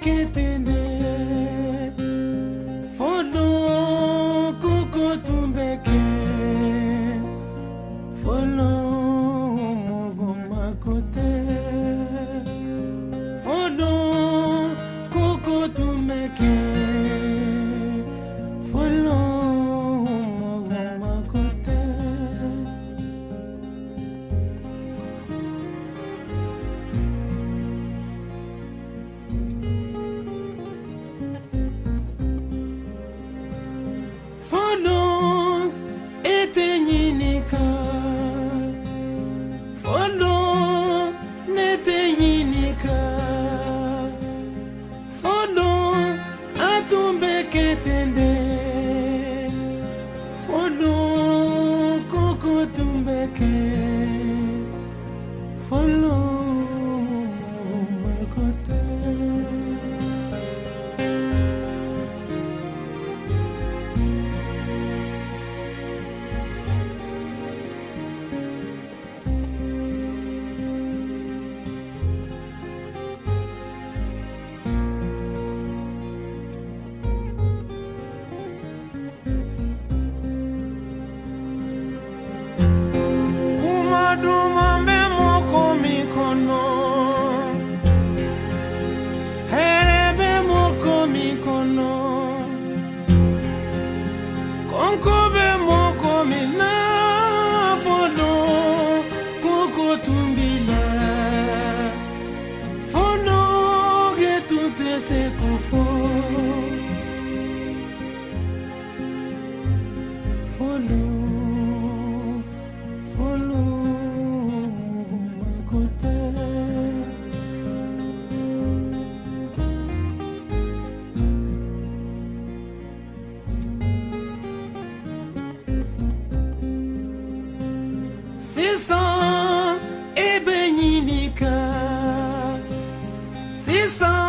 ketende folo kuko tumbeke folo mogo makote folo kuko tumbeke folo mogo makote folo etenyinika folo netenyinika folo atumbeketende folo koko tumbeke folo makote Dumambe moko mikono herebe moko mikono konkobe moko mina folo koko tumbila folo getute se kufo folo folo Sisa ebenyinika Sisa